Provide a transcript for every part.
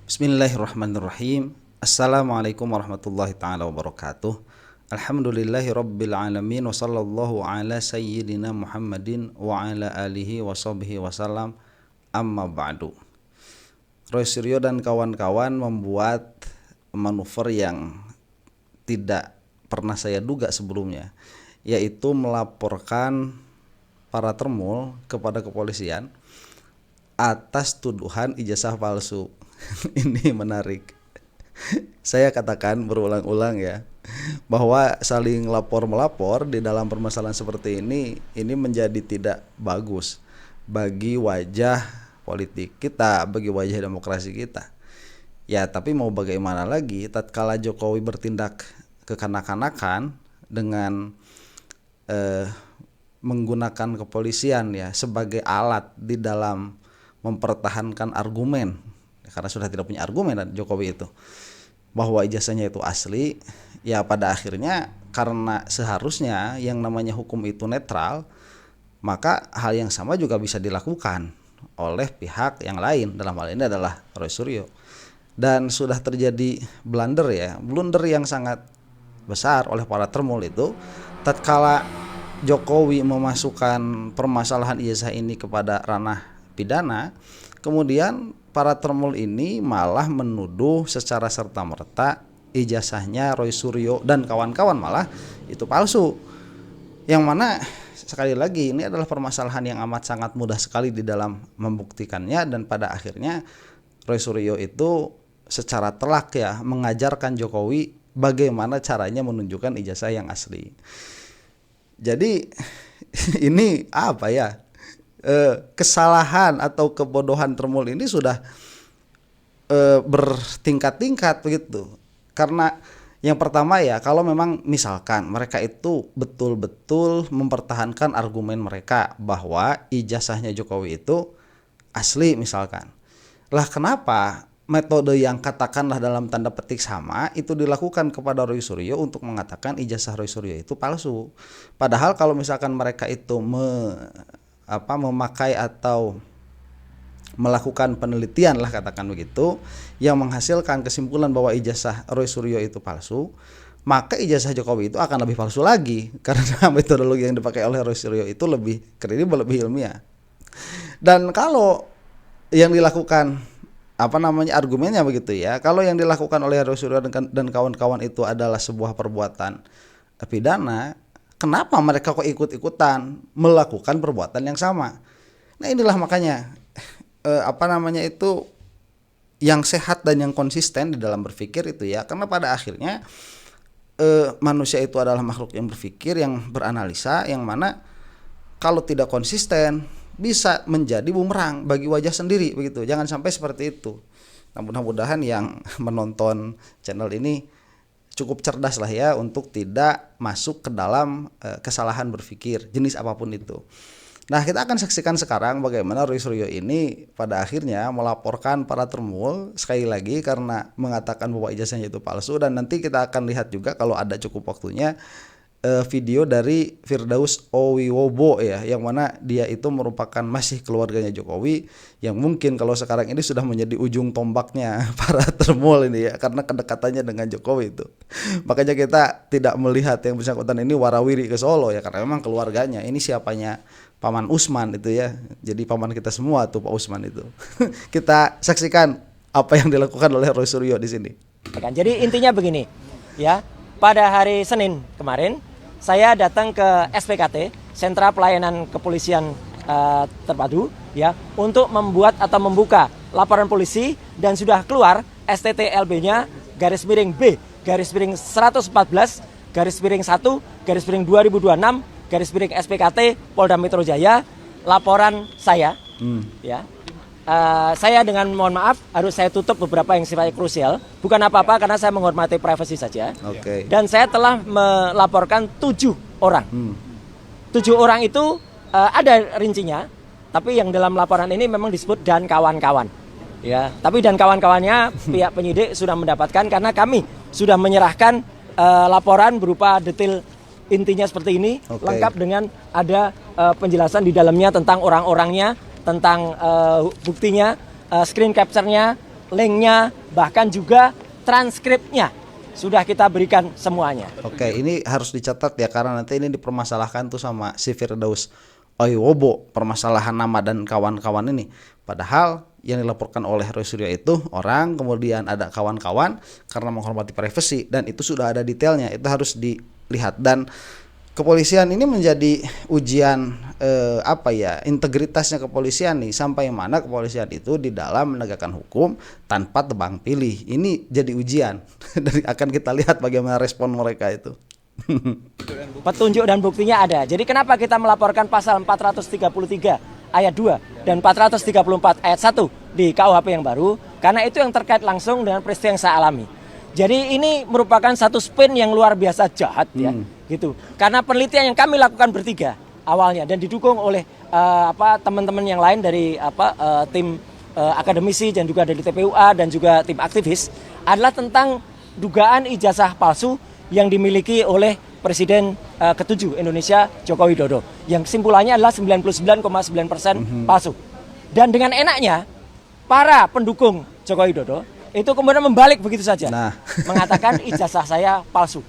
Bismillahirrahmanirrahim. Assalamualaikum warahmatullahi ta'ala wabarakatuh. Alhamdulillahi rabbil alamin. Wa sallallahu ala sayyidina Muhammadin wa ala alihi wa sahbihi wasallam. Amma ba'du. Roy Suryo dan kawan-kawan membuat manuver yang tidak pernah saya duga sebelumnya, yaitu melaporkan para termul kepada kepolisian atas tuduhan ijazah palsu. Ini menarik. Saya katakan berulang-ulang ya, bahwa saling lapor-melapor di dalam permasalahan seperti ini menjadi tidak bagus bagi wajah politik kita, bagi wajah demokrasi kita. Ya, tapi mau bagaimana lagi, tatkala Jokowi bertindak kekanak-kanakan dengan menggunakan kepolisian ya sebagai alat di dalam mempertahankan argumen, karena sudah tidak punya argumen dan Jokowi itu bahwa ijazahnya itu asli. Ya pada akhirnya karena seharusnya yang namanya hukum itu netral, maka hal yang sama juga bisa dilakukan oleh pihak yang lain, dalam hal ini adalah Roy Suryo. Dan sudah terjadi blunder yang sangat besar oleh para termul itu tatkala Jokowi memasukkan permasalahan ijazah ini kepada ranah pidana. Kemudian para termul ini malah menuduh secara serta-merta ijazahnya Roy Suryo dan kawan-kawan malah itu palsu. Yang mana sekali lagi ini adalah permasalahan yang amat sangat mudah sekali di dalam membuktikannya, dan pada akhirnya Roy Suryo itu secara telak ya mengajarkan Jokowi bagaimana caranya menunjukkan ijazah yang asli. Jadi ini apa ya? Kesalahan atau kebodohan termul ini sudah bertingkat-tingkat begitu. Karena yang pertama ya, kalau memang misalkan mereka itu betul-betul mempertahankan argumen mereka bahwa ijazahnya Jokowi itu asli misalkan. Lah kenapa metode yang katakanlah dalam tanda petik sama itu dilakukan kepada Roy Suryo untuk mengatakan ijazah Roy Suryo itu palsu? Padahal kalau misalkan mereka itu memakai atau melakukan penelitian lah katakan begitu yang menghasilkan kesimpulan bahwa ijazah Roy Suryo itu palsu, maka ijazah Jokowi itu akan lebih palsu lagi karena metodologi yang dipakai oleh Roy Suryo itu lebih kredibel, lebih ilmiah. Dan kalau yang dilakukan argumennya begitu ya, kalau yang dilakukan oleh Roy Suryo dan kawan-kawan itu adalah sebuah perbuatan pidana, kenapa mereka kok ikut-ikutan melakukan perbuatan yang sama? Nah inilah makanya yang sehat dan yang konsisten di dalam berpikir itu ya, karena pada akhirnya manusia itu adalah makhluk yang berpikir, yang beranalisa, yang mana kalau tidak konsisten bisa menjadi bumerang bagi wajah sendiri begitu. Jangan sampai seperti itu. Nah, mudah-mudahan yang menonton channel ini cukup cerdas lah ya untuk tidak masuk ke dalam kesalahan berpikir jenis apapun itu. Nah, kita akan saksikan sekarang bagaimana Roy Suryo ini pada akhirnya melaporkan para termul sekali lagi karena mengatakan bahwa ijazahnya itu palsu, dan nanti kita akan lihat juga kalau ada cukup waktunya video dari Firdaus Owiwobo ya, yang mana dia itu merupakan masih keluarganya Jokowi yang mungkin kalau sekarang ini sudah menjadi ujung tombaknya para termul ini ya, karena kedekatannya dengan Jokowi itu. Makanya kita tidak melihat yang bersangkutan ini warawiri ke Solo ya, karena memang keluarganya ini siapanya Paman Usman itu ya. Jadi paman kita semua tuh Pak Usman itu. Kita saksikan apa yang dilakukan oleh Roy Suryo di sini. Jadi intinya begini ya, pada hari Senin kemarin saya datang ke SPKT, Sentra Pelayanan Kepolisian Terpadu ya, untuk membuat atau membuka laporan polisi, dan sudah keluar STTLB-nya /B /114 /1 /2026 /SPKT Polda Metro Jaya, laporan saya ya. Saya dengan mohon maaf harus saya tutup beberapa yang sifatnya krusial, bukan apa-apa karena saya menghormati privasi saja. Okay. Dan saya telah melaporkan 7 orang. 7 orang itu ada rincinya, tapi yang dalam laporan ini memang disebut dan kawan-kawan. Ya, tapi dan kawan-kawannya pihak penyidik sudah mendapatkan karena kami sudah menyerahkan laporan berupa detail intinya seperti ini, lengkap dengan ada penjelasan di dalamnya tentang orang-orangnya, tentang buktinya, screen capture-nya, linknya, bahkan juga transkripnya sudah kita berikan semuanya. Oke, ini harus dicatat ya, karena nanti ini dipermasalahkan tuh sama si Firdaus Oiwobo, permasalahan nama dan kawan-kawan ini. Padahal yang dilaporkan oleh Roy Suryo itu orang, kemudian ada kawan-kawan karena menghormati privasi, dan itu sudah ada detailnya, itu harus dilihat. Dan kepolisian ini menjadi ujian integritasnya kepolisian nih, sampai mana kepolisian itu di dalam menegakkan hukum tanpa tebang pilih. Ini jadi ujian dan akan kita lihat bagaimana respon mereka itu. Petunjuk dan buktinya ada. Jadi kenapa kita melaporkan pasal 433 ayat 2 dan 434 ayat 1 di KUHP yang baru? Karena itu yang terkait langsung dengan peristiwa yang saya alami. Jadi ini merupakan satu spin yang luar biasa jahat ya, gitu. Karena penelitian yang kami lakukan bertiga awalnya dan didukung oleh teman-teman yang lain dari tim akademisi dan juga dari TPUA dan juga tim aktivis adalah tentang dugaan ijazah palsu yang dimiliki oleh Presiden ke-7 Indonesia Joko Widodo, yang kesimpulannya adalah 99,9% palsu. Dan dengan enaknya para pendukung Joko Widodo itu kemudian membalik begitu saja, mengatakan ijazah saya palsu.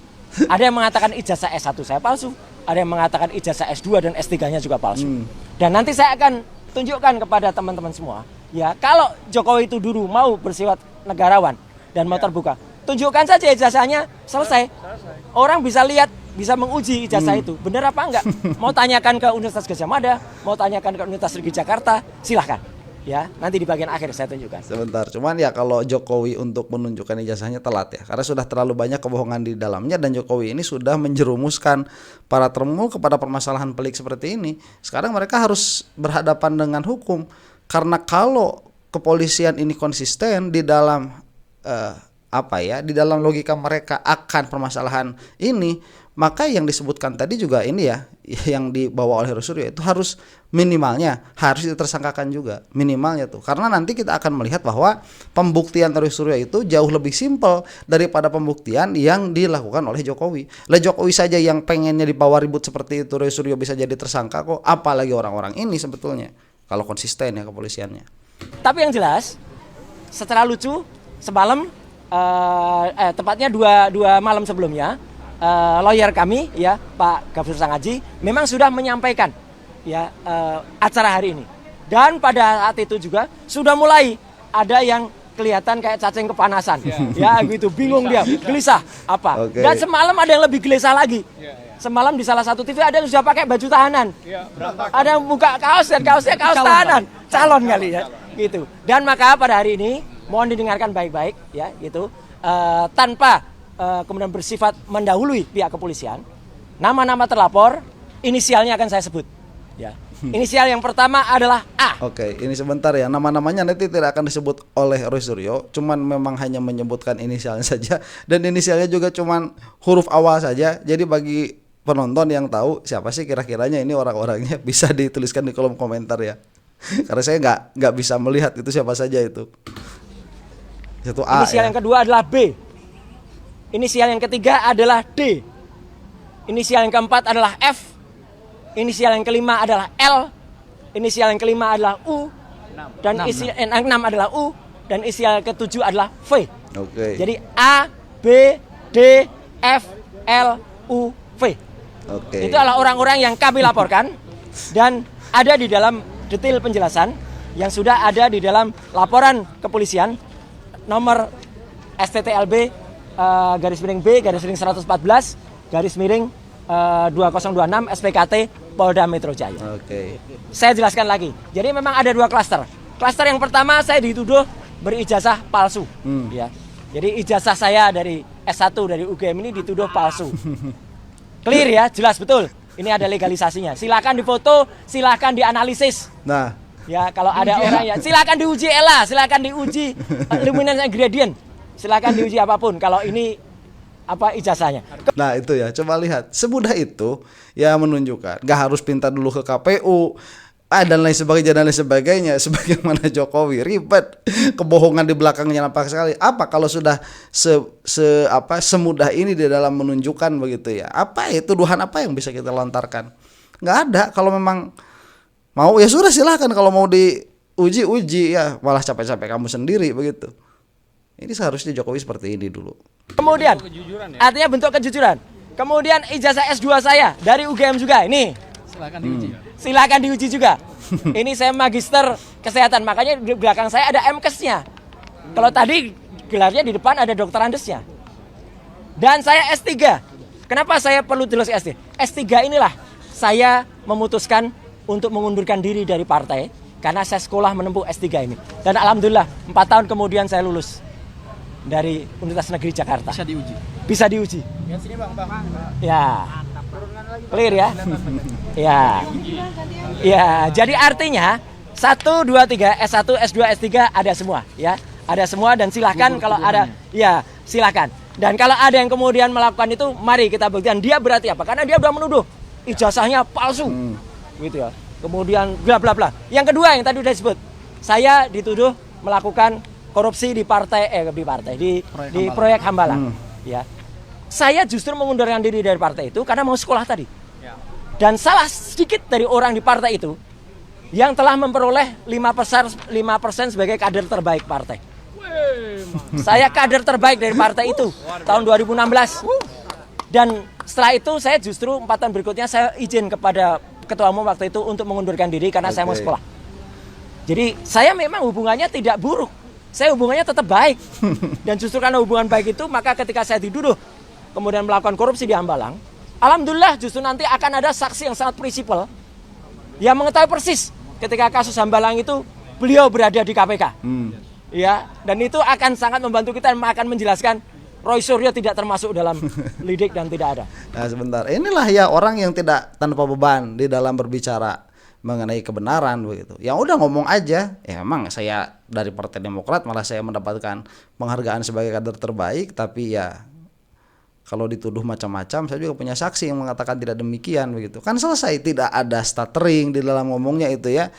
Ada yang mengatakan ijazah S1 saya palsu, ada yang mengatakan ijazah S2 dan S3-nya juga palsu. Dan nanti saya akan tunjukkan kepada teman-teman semua, ya, kalau Jokowi itu dulu mau bersifat negarawan dan mau terbuka, tunjukkan saja ijazahnya, selesai. Orang bisa lihat, bisa menguji ijazah itu benar apa enggak. Mau tanyakan ke Universitas Gadjah Mada, mau tanyakan ke Universitas Negeri Jakarta, silahkan. Ya, nanti di bagian akhir saya tunjukkan. Sebentar, cuman ya kalau Jokowi untuk menunjukkan ijazahnya telat ya, karena sudah terlalu banyak kebohongan di dalamnya, dan Jokowi ini sudah menjerumuskan para termu kepada permasalahan pelik seperti ini. Sekarang mereka harus berhadapan dengan hukum, karena kalau kepolisian ini konsisten di dalam di dalam logika mereka akan permasalahan ini, maka yang disebutkan tadi juga ini ya, yang dibawa oleh Roy Suryo itu harus minimalnya harus ditersangkakan juga, minimalnya tuh. Karena nanti kita akan melihat bahwa pembuktian Roy Suryo itu jauh lebih simpel daripada pembuktian yang dilakukan oleh Jokowi. Lah Jokowi saja yang pengennya dibawa ribut seperti itu, Roy Suryo bisa jadi tersangka kok, apalagi orang-orang ini sebetulnya kalau konsisten ya kepolisiannya. Tapi yang jelas, secara lucu, semalam tepatnya dua malam sebelumnya, lawyer kami ya Pak Gafur Sangaji memang sudah menyampaikan ya acara hari ini, dan pada saat itu juga sudah mulai ada yang kelihatan kayak cacing kepanasan, ya gitu, bingung dia, gelisah apa. Dan semalam ada yang lebih gelisah lagi. Semalam di salah satu TV ada yang sudah pakai baju tahanan, ada yang buka kaos dan kaosnya kaos tahanan, calon kali ya, gitu. Dan maka pada hari ini mohon didengarkan baik-baik ya, gitu, tanpa kemudian bersifat mendahului pihak kepolisian. Nama-nama terlapor, inisialnya akan saya sebut. Ya. Inisial yang pertama adalah A. Oke, ini sebentar ya. Nama-namanya nanti tidak akan disebut oleh Roy Suryo, cuman memang hanya menyebutkan inisialnya saja, dan inisialnya juga cuman huruf awal saja. Jadi bagi penonton yang tahu siapa sih kira-kiranya ini orang-orangnya, bisa dituliskan di kolom komentar ya. Karena saya nggak bisa melihat itu siapa saja itu. Satu A. Inisial yang kedua adalah B. Inisial yang ketiga adalah D. Inisial yang keempat adalah F. Inisial yang kelima adalah L. Inisial yang kelima adalah U. Dan inisial yang keenam adalah U. Dan inisial yang ketujuh adalah V. Oke. Jadi A, B, D, F, L, U, V. Oke. Itu adalah orang-orang yang kami laporkan, dan ada di dalam detail penjelasan yang sudah ada di dalam laporan kepolisian nomor STTLB _B _114 _2026 SPKT Polda Metro Jaya. Oke. Saya jelaskan lagi. Jadi memang ada dua klaster. Klaster yang pertama, saya dituduh berijazah palsu. Ya. Jadi ijazah saya dari S1 dari UGM ini dituduh palsu. Clear ya, jelas betul. Ini ada legalisasinya. Silakan difoto, silakan dianalisis. Nah, ya kalau ada orang ya, silakan diuji ELA, silakan diuji luminance gradient, silakan diuji apapun. Kalau ini apa ijazahnya. Nah itu ya, coba lihat semudah itu ya menunjukkan. Gak harus pinta dulu ke KPU dan lain sebagainya, sebagaimana Jokowi ribet, kebohongan di belakangnya nampak sekali. Apa kalau sudah semudah ini di dalam menunjukkan begitu ya? Apa ya, tuduhan apa yang bisa kita lontarkan? Nggak ada. Kalau memang mau ya sudah silahkan, kalau mau diuji ya, malah capek-capek kamu sendiri begitu. Ini seharusnya Jokowi seperti ini dulu. Kemudian, artinya bentuk kejujuran. Kemudian ijazah S2 saya dari UGM juga. Ini. Silakan diuji juga. Ini saya magister kesehatan, makanya di belakang saya ada MKes-nya. Kalau tadi gelarnya di depan ada dokter andesnya. Dan saya S3. Kenapa saya perlu jelas S3? S3 inilah saya memutuskan untuk mengundurkan diri dari partai karena saya sekolah menempuh S3 ini. Dan alhamdulillah 4 tahun kemudian saya lulus dari Universitas Negeri Jakarta. Bisa diuji. Ya sini Bang. Ya. Clear ya? Ya. Ya, jadi artinya 1 2 3 S1, S2, S3 ada semua ya. Ada semua dan silahkan kalau ada ya silahkan. Dan kalau ada yang kemudian melakukan itu, mari kita buktikan dia berarti apa? Karena dia sudah menuduh ijazahnya palsu. Gitu ya. Kemudian bla bla bla. Yang kedua yang tadi sudah disebut, saya dituduh melakukan korupsi di proyek Hambalang. Ya. Saya justru mengundurkan diri dari partai itu karena mau sekolah tadi. Dan salah sedikit dari orang di partai itu yang telah memperoleh 5% sebagai kader terbaik partai. Saya kader terbaik dari partai itu tahun 2016. Dan setelah itu saya justru 4 tahun berikutnya saya izin kepada ketua umum waktu itu untuk mengundurkan diri karena saya mau sekolah. Jadi saya memang hubungannya tidak buruk. Saya hubungannya tetap baik. Dan justru karena hubungan baik itu, maka ketika saya dituduh kemudian melakukan korupsi di Hambalang, alhamdulillah justru nanti akan ada saksi yang sangat prinsipal yang mengetahui persis ketika kasus Hambalang itu beliau berada di KPK. Ya, dan itu akan sangat membantu kita dan akan menjelaskan Roy Suryo tidak termasuk dalam lidik dan tidak ada. Nah sebentar, inilah ya orang yang tidak tanpa beban di dalam berbicara mengenai kebenaran begitu. Yang udah ngomong aja, ya emang saya dari Partai Demokrat malah saya mendapatkan penghargaan sebagai kader terbaik, tapi ya kalau dituduh macam-macam, saya juga punya saksi yang mengatakan tidak demikian begitu. Kan selesai, tidak ada stuttering di dalam ngomongnya itu ya.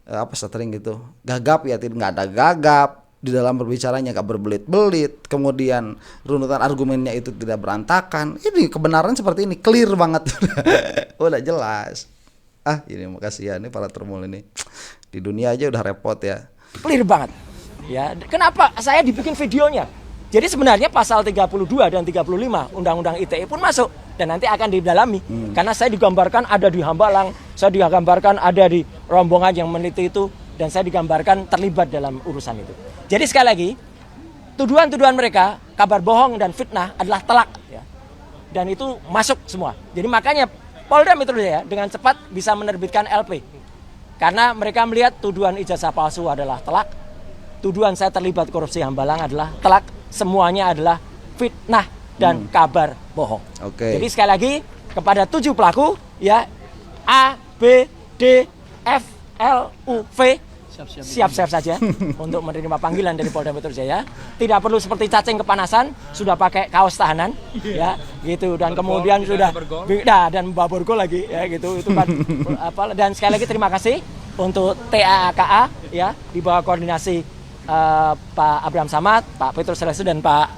Apa stuttering gitu? Gagap ya, tidak ada gagap di dalam berbicaranya, gak berbelit-belit. Kemudian runutan argumennya itu tidak berantakan. Ini kebenaran seperti ini, clear banget. Udah jelas. Ini makasih ya, ini para termul ini. Di dunia aja udah repot ya. Clear banget. Ya, kenapa saya dibikin videonya? Jadi sebenarnya pasal 32 dan 35 Undang-Undang ITE pun masuk dan nanti akan didalami. Karena saya digambarkan ada di Hambalang, saya digambarkan ada di rombongan yang meneliti itu, dan saya digambarkan terlibat dalam urusan itu. Jadi sekali lagi, tuduhan-tuduhan mereka, kabar bohong dan fitnah adalah telak. Ya. Dan itu masuk semua. Jadi makanya Polda Metro Jaya dengan cepat bisa menerbitkan LP. Karena mereka melihat tuduhan ijazah palsu adalah telak, tuduhan saya terlibat korupsi Hambalang adalah telak, semuanya adalah fitnah dan kabar bohong. Jadi sekali lagi kepada 7 pelaku ya, A, B, D, F, L, U, V siap-siap saja untuk menerima panggilan dari Polda Metro Jaya. Tidak perlu seperti cacing kepanasan, sudah pakai kaos tahanan ya gitu, dan kemudian sudah dan bawa borgol lagi ya gitu, itu kan apa. Dan sekali lagi terima kasih untuk TAAKA ya, di bawah koordinasi Pak Abraham Samad, Pak Petrus Selesu dan Pak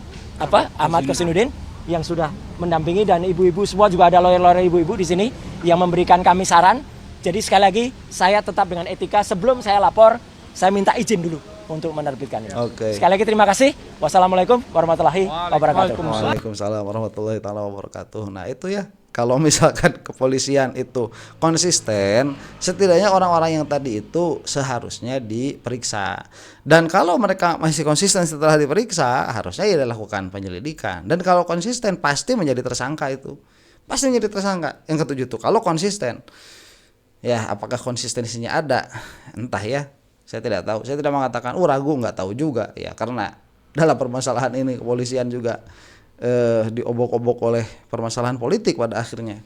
Ahmad Kosinudin yang sudah mendampingi, dan ibu-ibu semua juga ada lawyer-lawyer ibu-ibu di sini yang memberikan kami saran. Jadi sekali lagi saya tetap dengan etika, sebelum saya lapor saya minta izin dulu untuk menerbitkan ini. Sekali lagi terima kasih. Wassalamualaikum warahmatullahi wabarakatuh. Waalaikumsalam warahmatullahi wabarakatuh. Nah itu ya, kalau misalkan kepolisian itu konsisten, setidaknya orang-orang yang tadi itu seharusnya diperiksa. Dan kalau mereka masih konsisten setelah diperiksa, harusnya ya dilakukan penyelidikan. Dan kalau konsisten pasti menjadi tersangka itu. Pasti menjadi tersangka. Yang ketujuh tuh, kalau konsisten. Ya, apakah konsistensinya ada? Entah ya. Saya tidak tahu. Saya tidak mengatakan ragu, nggak tahu juga ya, karena dalam permasalahan ini kepolisian juga diobok-obok oleh permasalahan politik pada akhirnya.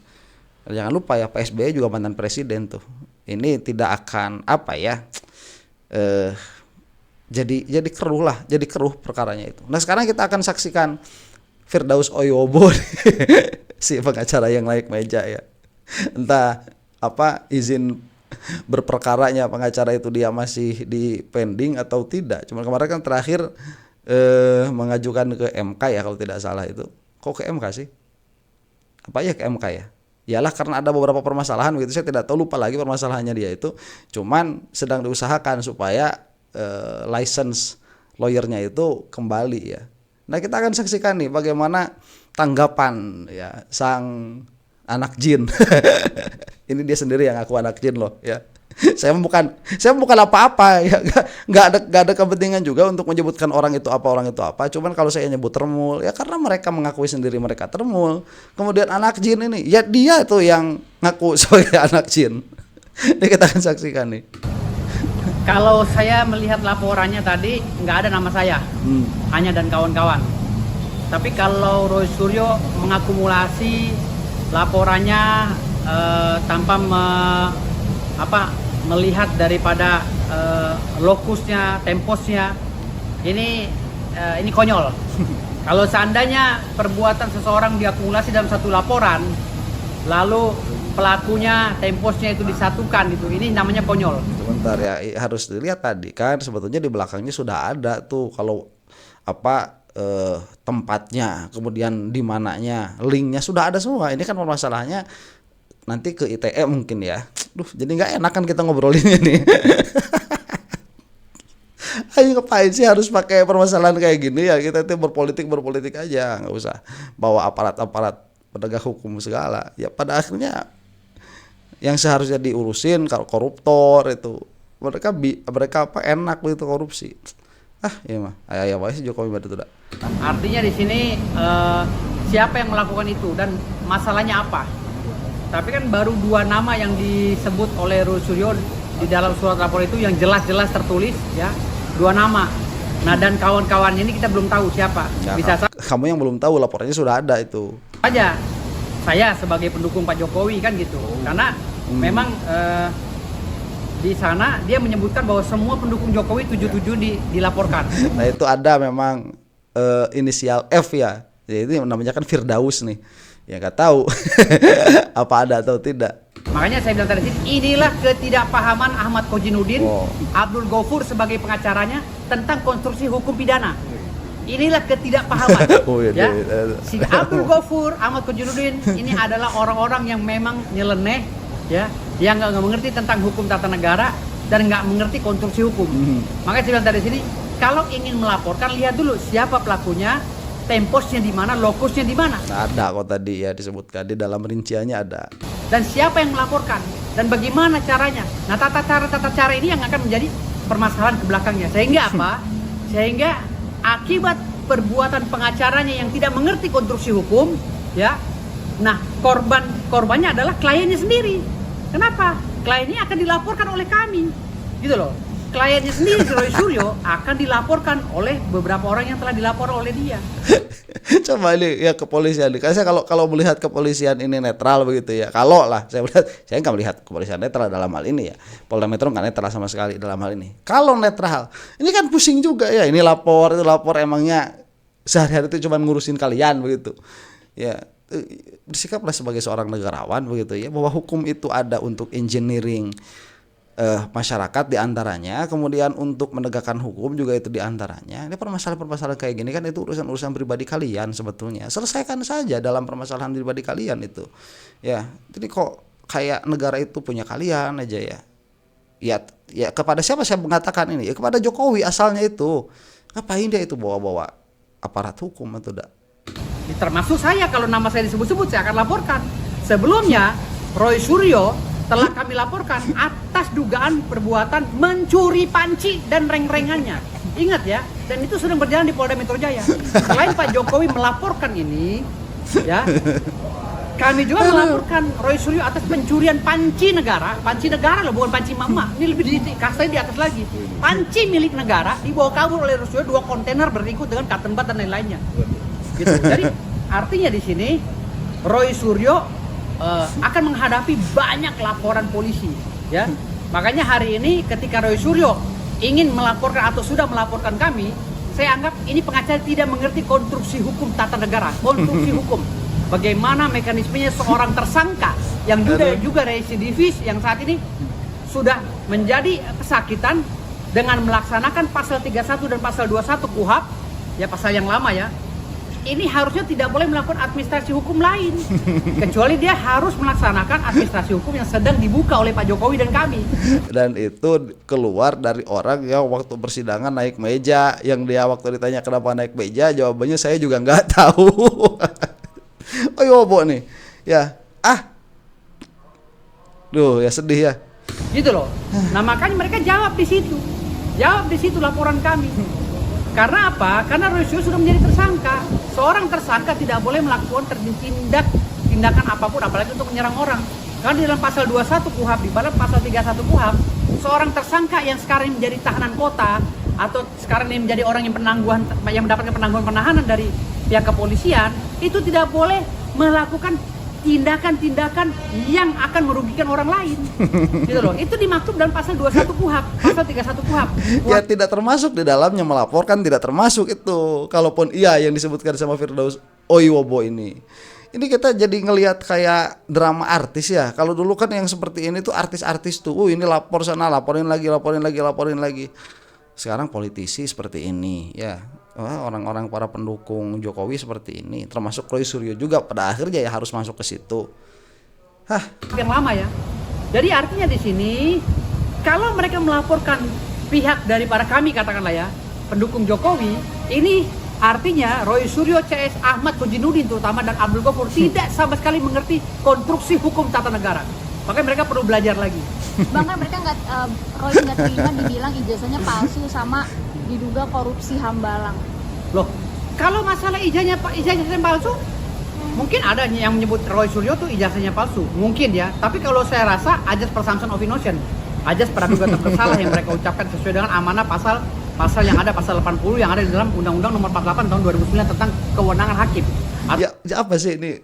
Jangan lupa ya, Pak SBY juga mantan presiden tuh. Ini tidak akan jadi keruh perkaranya itu. Nah, sekarang kita akan saksikan Firdaus Oyobo si pengacara yang naik meja ya. Entah izin berperkaranya pengacara itu dia masih di pending atau tidak. Cuma kemarin kan terakhir mengajukan ke MK ya kalau tidak salah itu. Kok ke MK sih? Apa ya ke MK ya? Yalah karena ada beberapa permasalahan begitu, saya tidak tahu, lupa lagi permasalahannya dia itu. Cuman sedang diusahakan supaya lawyernya itu kembali ya. Nah, kita akan saksikan nih bagaimana tanggapan ya sang anak jin. Ini dia sendiri yang ngaku anak jin loh ya. Saya bukan apa-apa ya, nggak ada kepentingan juga untuk menyebutkan orang itu apa. Cuman kalau saya nyebut termul ya karena mereka mengakui sendiri mereka termul. Kemudian anak jin ini ya dia tuh yang ngaku sebagai anak jin. Ini kita akan saksikan nih. Kalau saya melihat laporannya tadi nggak ada nama saya, hanya dan kawan-kawan. Tapi kalau Roy Suryo mengakumulasi laporannya tanpa melihat daripada lokusnya, temposnya, ini konyol. Kalau seandainya perbuatan seseorang diakumulasi dalam satu laporan, lalu pelakunya, temposnya itu disatukan, ini namanya konyol. Sebentar ya, harus dilihat tadi kan sebetulnya di belakangnya sudah ada tuh kalau tempatnya, kemudian di mananya, linknya sudah ada semua. Ini kan permasalahannya nanti ke ITE mungkin ya. Jadi nggak enak kan kita ngobrolinnya nih. Ayo ngapain sih harus pakai permasalahan kayak gini ya? Kita itu berpolitik aja, nggak usah bawa aparat penegak hukum segala. Ya pada akhirnya yang seharusnya diurusin kalau koruptor itu mereka enak itu korupsi. Iya mah. Ayo sih Jokowi bantu dah. Artinya di sini siapa yang melakukan itu dan masalahnya apa? Tapi kan baru 2 nama yang disebut oleh Roy Suryo di dalam surat lapor itu yang jelas-jelas tertulis ya, 2 nama. Nah dan kawan-kawannya ini kita belum tahu siapa. Ya, bisa kamu yang belum tahu laporannya sudah ada itu. Aja saya sebagai pendukung Pak Jokowi kan gitu. Karena memang di sana dia menyebutkan bahwa semua pendukung Jokowi 77 dilaporkan. Nah itu ada memang inisial F ya. Jadi namanya kan Firdaus nih. Ya nggak tahu apa ada atau tidak. Makanya saya bilang tadi, inilah ketidakpahaman Ahmad Kojinuddin, Abdul Ghafur sebagai pengacaranya tentang konstruksi hukum pidana. Inilah ketidakpahaman. Ya. Si Abdul Ghafur, Ahmad Kojinuddin ini adalah orang-orang yang memang nyeleneh, ya, yang nggak mengerti tentang hukum tata negara dan nggak mengerti konstruksi hukum. Makanya saya bilang dari sini, kalau ingin melaporkan lihat dulu siapa pelakunya, temposnya di mana, lokusnya di mana. Ada kok tadi ya disebutkan di dalam rinciannya ada. Dan siapa yang melaporkan dan bagaimana caranya. Nah tata cara ini yang akan menjadi permasalahan ke belakangnya. Sehingga apa? Sehingga akibat perbuatan pengacaranya yang tidak mengerti konstruksi hukum, ya. Nah korbannya adalah kliennya sendiri. Kenapa? Kliennya akan dilaporkan oleh kami, gitu loh. Kliennya sendiri Roy Suryo akan dilaporkan oleh beberapa orang yang telah dilapor oleh dia. Coba ini ya kepolisian nih. Karena saya kalau melihat kepolisian ini netral begitu ya. Kalau lah saya nggak melihat kepolisian netral dalam hal ini ya. Polda Metro nggak netral sama sekali dalam hal ini. Kalau netral, ini kan pusing juga ya. Ini lapor itu lapor, emangnya sehari-hari itu cuma ngurusin kalian begitu. Ya bersikaplah sebagai seorang negarawan begitu ya, bahwa hukum itu ada untuk engineering masyarakat diantaranya, kemudian untuk menegakkan hukum juga itu diantaranya. Ini permasalahan kayak gini kan itu urusan pribadi kalian sebetulnya. Selesaikan saja dalam permasalahan pribadi kalian itu. Ya, jadi kok kayak negara itu punya kalian aja ya. Ya kepada siapa saya mengatakan ini? Ya kepada Jokowi asalnya itu. Ngapain dia itu bawa-bawa aparat hukum atau tidak? Termasuk saya, kalau nama saya disebut-sebut saya akan laporkan. Sebelumnya Roy Suryo telah kami laporkan atas dugaan perbuatan mencuri panci dan reng-rengannya. Ingat ya, dan itu sedang berjalan di Polda Metro Jaya. Selain Pak Jokowi melaporkan ini, ya, kami juga melaporkan Roy Suryo atas pencurian panci negara loh, bukan panci mama. Ini lebih kasih di atas lagi. Panci milik negara dibawa kabur oleh Roy Suryo, 2 kontainer berikut dengan cotton bud dan lain-lainnya. Gitu. Jadi artinya di sini Roy Suryo akan menghadapi banyak laporan polisi, ya. Makanya hari ini ketika Roy Suryo ingin melaporkan atau sudah melaporkan kami, saya anggap ini pengacara tidak mengerti konstruksi hukum tata negara, konstruksi hukum. Bagaimana mekanismenya seorang tersangka yang juga residivis yang saat ini sudah menjadi kesakitan dengan melaksanakan pasal 31 dan pasal 21 KUHP, ya pasal yang lama ya, ini harusnya tidak boleh melakukan administrasi hukum lain kecuali dia harus melaksanakan administrasi hukum yang sedang dibuka oleh Pak Jokowi dan kami. Dan itu keluar dari orang yang waktu persidangan naik meja, yang dia waktu ditanya kenapa naik meja, jawabannya saya juga nggak tahu. Oh iya Bo nih, ya duh ya sedih ya. Gitu loh. Nah makanya mereka jawab di situ laporan kami. Karena apa? Karena Roy Suryo sudah menjadi tersangka. Seorang tersangka tidak boleh melakukan tindakan apapun, apalagi untuk menyerang orang. Karena di dalam pasal 21 KUHP, di dalam pasal 31 KUHP, seorang tersangka yang sekarang menjadi tahanan kota atau sekarang ini menjadi orang yang mendapatkan penangguhan penahanan dari pihak kepolisian, itu tidak boleh melakukan tindakan-tindakan yang akan merugikan orang lain. Gitu loh. Itu dimaksud dalam pasal 21 KUHP, pasal 31 KUHP. Ya tidak termasuk di dalamnya melaporkan, tidak termasuk itu. Kalaupun iya yang disebutkan sama Firdaus Oiwobo ini. Ini kita jadi ngelihat kayak drama artis ya. Kalau dulu kan yang seperti ini tuh artis-artis tuh, ini lapor sana, laporin lagi. Sekarang politisi seperti ini ya. Orang-orang para pendukung Jokowi seperti ini, termasuk Roy Suryo juga pada akhirnya ya harus masuk ke situ. Yang lama ya. Jadi artinya di sini kalau mereka melaporkan pihak dari para kami katakanlah ya, pendukung Jokowi, ini artinya Roy Suryo, CS Ahmad Kojinuddin terutama dan Abdul Ghafur tidak sama sekali mengerti konstruksi hukum tata negara. Makanya mereka perlu belajar lagi. Bahkan mereka Roy nggak terima dibilang ijazahnya palsu sama diduga korupsi Hambalang. Loh, kalau masalah ijazahnya palsu, mungkin ada yang menyebut Roy Suryo tuh ijazahnya palsu, mungkin ya. Tapi kalau saya rasa ajas presumption of innocence, ajas praduga tak bersalah yang mereka ucapkan sesuai dengan amanah pasal yang ada pasal 80 yang ada di dalam Undang-Undang Nomor 48 tahun 2009 tentang kewenangan hakim. Ya apa sih ini?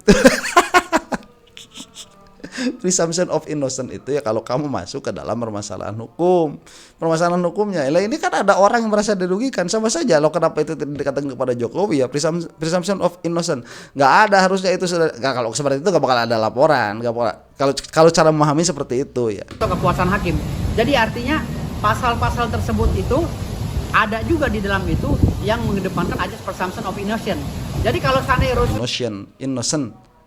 Presumption of innocence itu ya kalau kamu masuk ke dalam permasalahan hukumnya. Lah ini kan ada orang yang merasa dirugikan, sama saja loh. Kenapa itu tidak dikatakan kepada Jokowi ya presumption of innocence? Nggak ada harusnya itu kalau seperti itu nggak bakal ada laporan. Kalau cara memahami seperti itu ya. Kekuasaan hakim. Jadi artinya pasal-pasal tersebut itu ada juga di dalam itu yang mengedepankan ajas presumption of innocence. Jadi kalau seandainya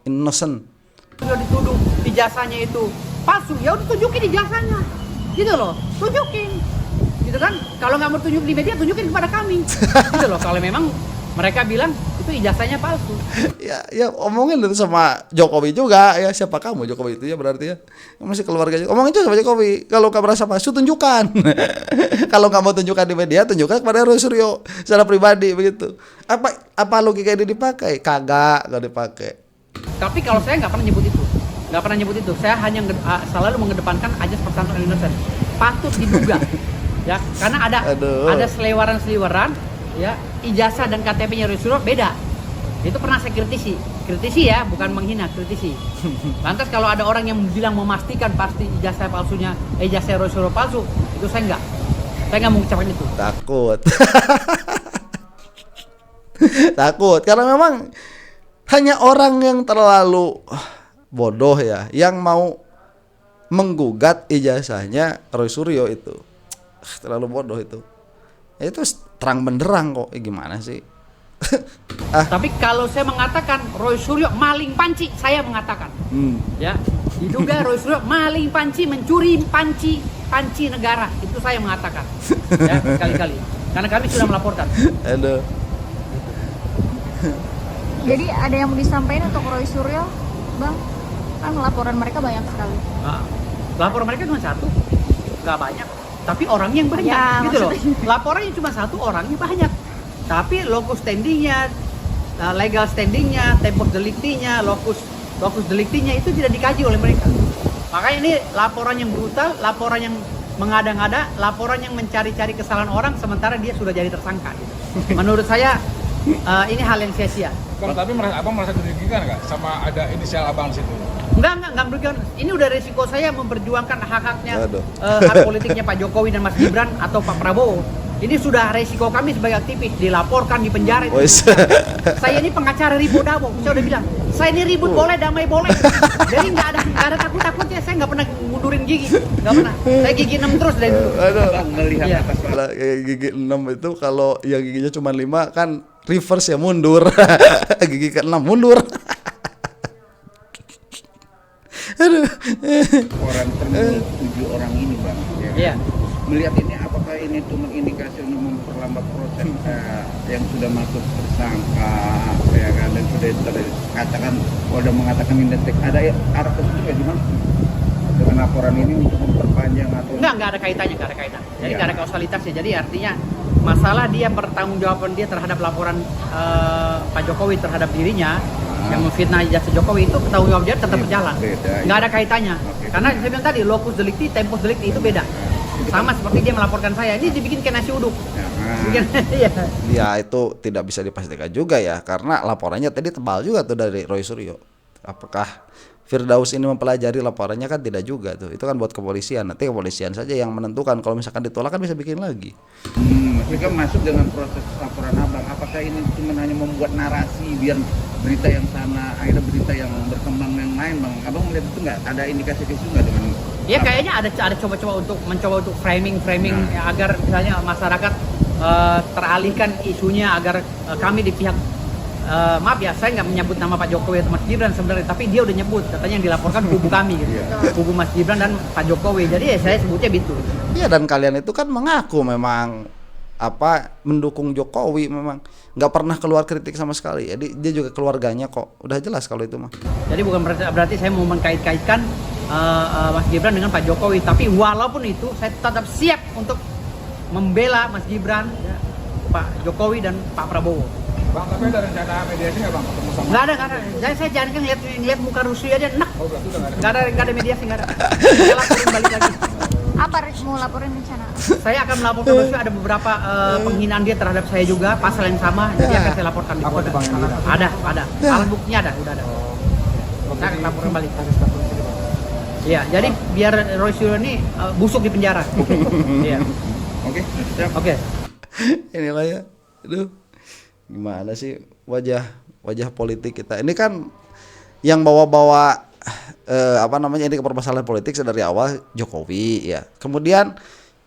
innocent sudah dituduh ijazahnya itu palsu, ya udah tunjukin ijazahnya, gitu loh, tunjukin, gitu kan? Kalau nggak mau tunjuk di media, tunjukin kepada kami, gitu loh. Kalau memang mereka bilang itu ijazahnya palsu. Ya omongin itu sama Jokowi juga ya, siapa kamu Jokowi itu ya berarti ya masih keluarga. Omongin itu sama Jokowi, kalau kamu merasa palsu tunjukkan. Kalau nggak mau tunjukkan di media, tunjukkan kepada Roy Suryo secara pribadi begitu. Apa logika ini dipakai? Kagak dipakai. Tapi kalau saya nggak pernah nyebut itu, saya hanya selalu mengedepankan ajas presumption of innocence. Patut diduga, ya, karena ada seliweran ya, ijazah dan KTP-nya Roy Suryo beda. Itu pernah saya kritisi ya, bukan menghina, kritisi. Lantas kalau ada orang yang bilang memastikan pasti ijazah Roy Suryo palsu, itu saya nggak mengucapkan itu. Takut karena memang hanya orang yang terlalu bodoh ya yang mau menggugat ijazahnya Roy Suryo itu. Terlalu bodoh itu. Itu terang benderang kok. Gimana sih? Tapi kalau saya mengatakan Roy Suryo maling panci, saya mengatakan ya, diduga Roy Suryo maling panci, mencuri panci negara, itu saya mengatakan ya, sekali-kali karena kami sudah melaporkan. Aduh. Jadi ada yang mau disampaikan untuk Roy Suryo, Bang? Kan laporan mereka banyak sekali. Laporan mereka cuma satu, nggak banyak. Tapi orangnya yang banyak, ya, gitu loh. Laporannya cuma satu, orangnya banyak. Tapi locus standingnya, legal standingnya, tempus delictinya, locus delictinya itu tidak dikaji oleh mereka. Makanya ini laporan yang brutal, laporan yang mengada-ngada, laporan yang mencari-cari kesalahan orang sementara dia sudah jadi tersangka. Menurut saya ini hal yang sia-sia. Bang, tapi abang merasa dirugikan nggak sama ada inisial abang di situ? Enggak merugikan. Ini udah resiko saya memperjuangkan hak-haknya, hak politiknya Pak Jokowi dan Mas Gibran atau Pak Prabowo. Ini sudah resiko kami sebagai aktivis, dilaporkan, dipenjara. Saya ini pengacara ribut damo. Saya udah bilang, saya ini ribut boleh, damai boleh. Jadi nggak ada takut-takutnya. Saya nggak pernah mundurin gigi, nggak pernah. Saya gigi 6 terus dari dulu. Melihat gigi 6 itu kalau yang giginya cuma 5 kan reverse ya, mundur. Gigi ke-6 mundur. Aduh. Orang terminal 7 orang ini bang, ya. Iya. Melihat ini apakah ini cuma indikasi untuk memperlambat proses yang sudah masuk tersangka, ya kan, dan sudah katakan Polda mengatakan indetek, ada arah ke situ ya gimana? Dengan laporan ini untuk memperpanjang atau Enggak ada kaitannya, nggak ada kaitan. Jadi Iya. nggak ada kausalitasnya. Jadi artinya masalah dia pertanggungjawaban dia terhadap laporan Pak Jokowi terhadap dirinya yang memfitnah ijazah Jokowi, itu pertanggung jawab dia tetap berjalan. Beda, Nggak iya. ada kaitannya. Oke. Karena saya bilang tadi locus delicti, tempus delicti itu beda. Sama seperti dia melaporkan saya, ini dibikin kayak nasi uduk. Bikin, iya. Ya itu tidak bisa dipastikan juga ya, karena laporannya tadi tebal juga tuh dari Roy Suryo. Apakah Firdaus ini mempelajari laporannya? Kan tidak juga tuh. Itu kan buat kepolisian. Nanti kepolisian saja yang menentukan. Kalau misalkan ditolak kan bisa bikin lagi. Maksudnya masuk dengan proses laporan abang, apakah ini cuma hanya membuat narasi biar berita yang sana, akhirnya berita yang berkembang yang lain bang? Abang melihat itu nggak? Ada indikasi ke situ nggak dengan? Ya kayaknya ada coba-coba untuk framing ya, agar misalnya masyarakat teralihkan isunya, agar kami di pihak maaf ya, saya nggak menyebut nama Pak Jokowi atau Mas Gibran sebenarnya, tapi dia udah nyebut, katanya yang dilaporkan kubu kami gitu, kubu Mas Gibran dan Pak Jokowi. Jadi ya saya sebutnya gitu. Iya, dan kalian itu kan mengaku memang mendukung Jokowi, memang nggak pernah keluar kritik sama sekali. Jadi dia juga keluarganya kok, udah jelas kalau itu mah. Jadi bukan berarti saya mau mengkait-kaitkan Mas Gibran dengan Pak Jokowi, tapi walaupun itu saya tetap siap untuk membela Mas Gibran, ya, Pak Jokowi dan Pak Prabowo. Bang, tapi ada rencana mediasi nggak bang ketemu sama? Nggak ada. Saya jangan kan ngeliat muka Rusia aja enak. Oh, berarti udah nggak ada. Nggak ada mediasi, nggak ada. Saya laporin balik lagi. Apa mau laporin rencana? Saya akan melaporkan Rusia, ada beberapa penghinaan dia terhadap saya juga, pasal yang sama, jadi akan saya laporkan di Polda. Ada. Alat buktinya ada, udah ada. Saya akan laporkan balik. Iya, jadi biar Roy Suryo ini busuk di penjara. Iya. Oke, siap. Oke. Inilah ya, aduh, gimana sih wajah politik kita ini kan, yang bawa-bawa ini ke permasalahan politik dari awal Jokowi ya, kemudian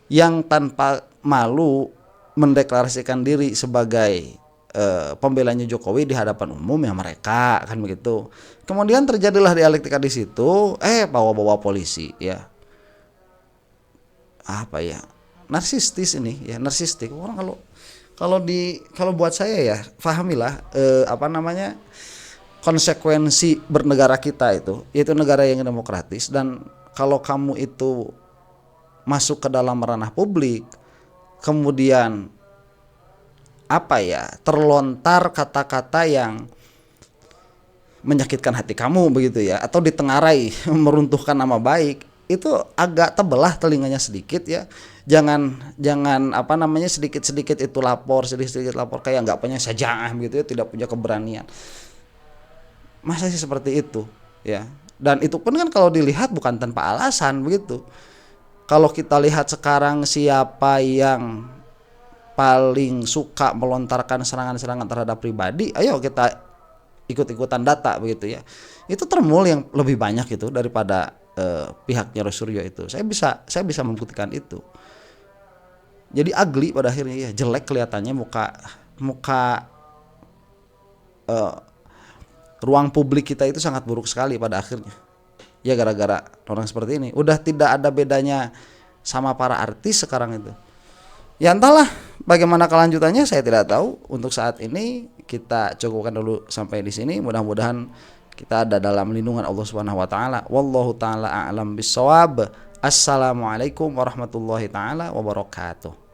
yang tanpa malu mendeklarasikan diri sebagai pembelanya Jokowi di hadapan umum ya mereka, kan begitu. Kemudian terjadilah dialektika di situ, bawa-bawa polisi ya, apa ya, narsistis ini ya, narsistik orang. Kalau buat saya ya, pahamilah konsekuensi bernegara kita itu, yaitu negara yang demokratis, dan kalau kamu itu masuk ke dalam ranah publik, kemudian terlontar kata-kata yang menyakitkan hati kamu begitu ya, atau ditengarai meruntuhkan nama baik, itu agak tebelah telinganya sedikit ya. Jangan sedikit-sedikit itu lapor, sedikit-sedikit lapor kayak nggak punya syaja'ah gitu ya, tidak punya keberanian. Masa sih seperti itu ya? Dan itu pun kan kalau dilihat bukan tanpa alasan begitu. Kalau kita lihat sekarang siapa yang paling suka melontarkan serangan-serangan terhadap pribadi, ayo kita ikut-ikutan data begitu ya. Itu termul yang lebih banyak itu daripada pihaknya Roy Suryo itu. Saya bisa membuktikan itu. Jadi ugly pada akhirnya ya, jelek kelihatannya muka ruang publik kita itu sangat buruk sekali pada akhirnya. Ya gara-gara orang seperti ini. Udah tidak ada bedanya sama para artis sekarang itu. Ya entahlah bagaimana kelanjutannya, saya tidak tahu. Untuk saat ini kita cukupkan dulu sampai di sini. Mudah-mudahan kita ada dalam lindungan Allah Subhanahu wa taala. Wallahu taala a'lam bissawab. Assalamualaikum warahmatullahi taala wabarakatuh.